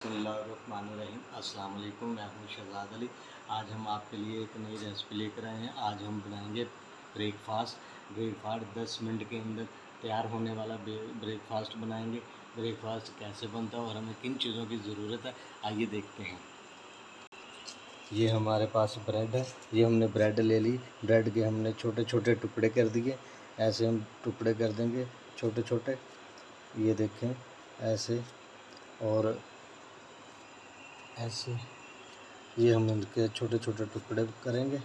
बिस्मिल्लाहिर्रहमानिर्रहीम। अस्सलाम वालेकुम। मैं हूं शहजाद अली। आज हम आपके लिए एक नई रेसिपी लेकर आए हैं। आज हम बनाएंगे ब्रेकफास्ट 10 मिनट के अंदर तैयार होने वाला ब्रेकफास्ट बनाएंगे। ब्रेकफास्ट कैसे बनता है और हमें किन चीज़ों की ज़रूरत है, आइए देखते हैं। ये हमारे पास ब्रेड है। ये हमने ब्रेड ले ली। ब्रेड के हमने छोटे छोटे टुकड़े कर दिए। ऐसे हम टुकड़े कर देंगे छोटे छोटे, ये देखें ऐसे, और ऐसे ये हम इनके छोटे छोटे टुकड़े करेंगे।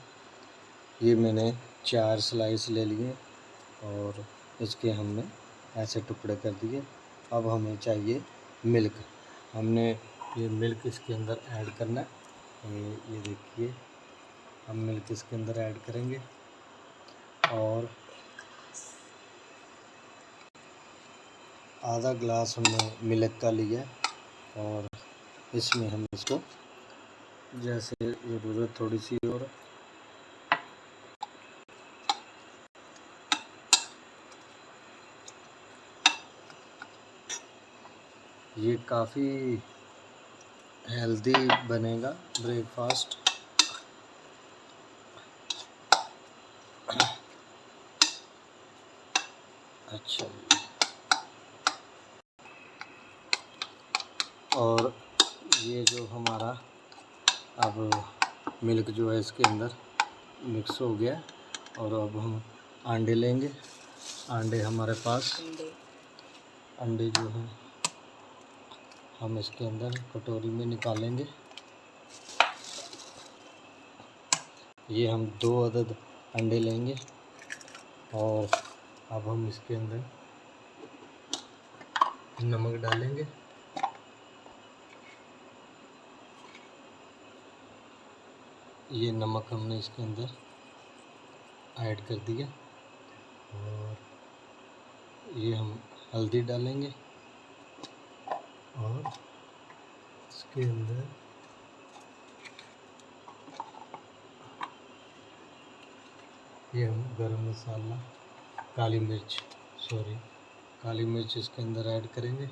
ये मैंने 4 स्लाइस ले लिए और इसके हमने ऐसे टुकड़े कर दिए। अब हमें चाहिए मिल्क। हमने ये मिल्क इसके अंदर ऐड करना है। ये देखिए, हम मिल्क इसके अंदर ऐड करेंगे और आधा ग्लास हमने मिल्क का लिया और इसमें हम इसको जैसे ज़रूरत थोड़ी सी, और ये काफ़ी हेल्दी बनेगा ब्रेकफास्ट। अच्छा, और ये जो हमारा अब मिल्क जो है इसके अंदर मिक्स हो गया, और अब हम अंडे लेंगे। अंडे हमारे पास अंडे जो हैं हम इसके अंदर कटोरी में निकालेंगे। ये हम 2 अदद अंडे लेंगे और अब हम इसके अंदर नमक डालेंगे। ये नमक हमने इसके अंदर ऐड कर दिया, और ये हम हल्दी डालेंगे, और इसके अंदर ये हम गरम मसाला, काली मिर्च इसके अंदर ऐड करेंगे,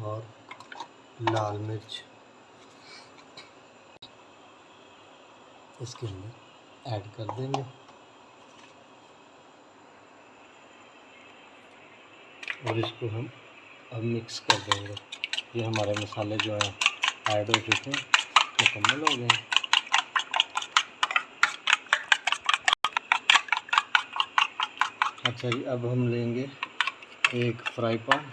और लाल मिर्च इसके अंदर ऐड कर देंगे, और इसको हम अब मिक्स कर देंगे। ये हमारे मसाले जो हैं ऐड हो चुके हैं, मुकम्मल हो गए हैं। अच्छा जी, अब हम लेंगे एक फ्राई पैन।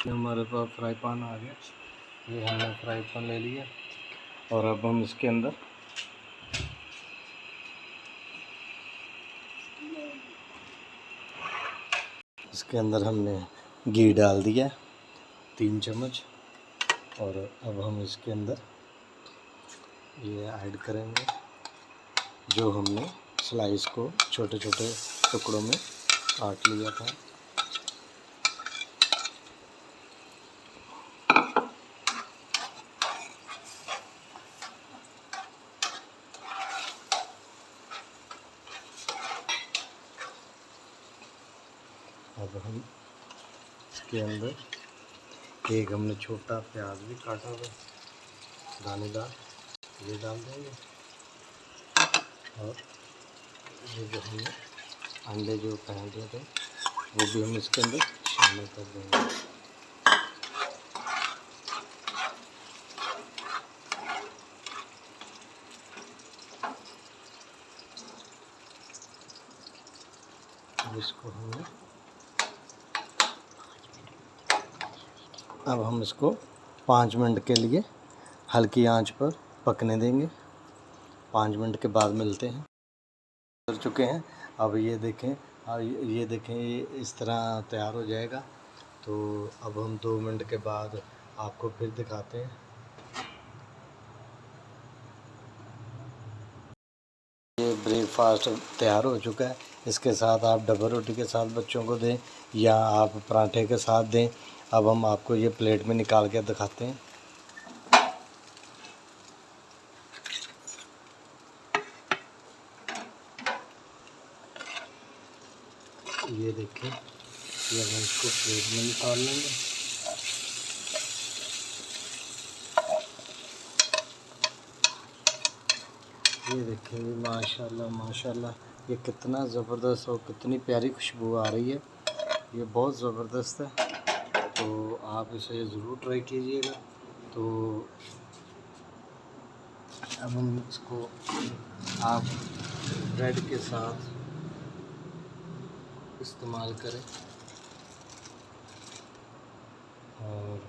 हमारे पास फ्राई पैन आ गया। ये हमने फ्राई पैन ले लिया, और अब हम इसके अंदर हमने घी डाल दिया 3 चम्मच, और अब हम इसके अंदर ये ऐड करेंगे जो हमने स्लाइस को छोटे छोटे टुकड़ों में काट लिया था। अब हम इसके अंदर एक हमने छोटा प्याज भी काटा हुआ दानेदार, ये डाल देंगे, और ये जो हमने अंडे जो फेंटे थे वो भी हम इसके अंदर शामिल कर देंगे। अब हम इसको 5 मिनट के लिए हल्की आंच पर पकने देंगे। 5 मिनट के बाद मिलते हैं। कर चुके हैं। अब ये देखें, ये इस तरह तैयार हो जाएगा। तो अब हम 2 मिनट के बाद आपको फिर दिखाते हैं। ये ब्रेकफास्ट तैयार हो चुका है। इसके साथ आप डबल रोटी के साथ बच्चों को दें, या आप पराठे के साथ दें। अब हम आपको ये प्लेट में निकाल के दिखाते हैं। ये देखें, ये हम इसको प्लेट में निकाल लेंगे। ये देखेंगे माशाल्लाह माशाल्लाह, ये कितना ज़बरदस्त और कितनी प्यारी खुशबू आ रही है, ये बहुत ज़बरदस्त है। तो आप इसे ज़रूर ट्राई कीजिएगा। तो अब हम इसको आप ब्रेड के साथ इस्तेमाल करें और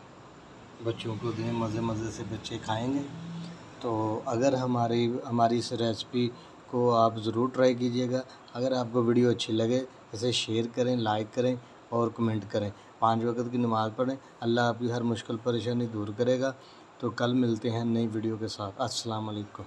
बच्चों को दें, मज़े मज़े से बच्चे खाएंगे। तो अगर हमारी इस रेसिपी को आप ज़रूर ट्राई कीजिएगा। अगर आपको वीडियो अच्छी लगे इसे शेयर करें, लाइक करें और कमेंट करें। 5 वक्त की नमाज़ पढ़ें। अल्लाह आपकी हर मुश्किल परेशानी दूर करेगा। तो कल मिलते हैं नई वीडियो के साथ। अस्सलाम वालेकुम।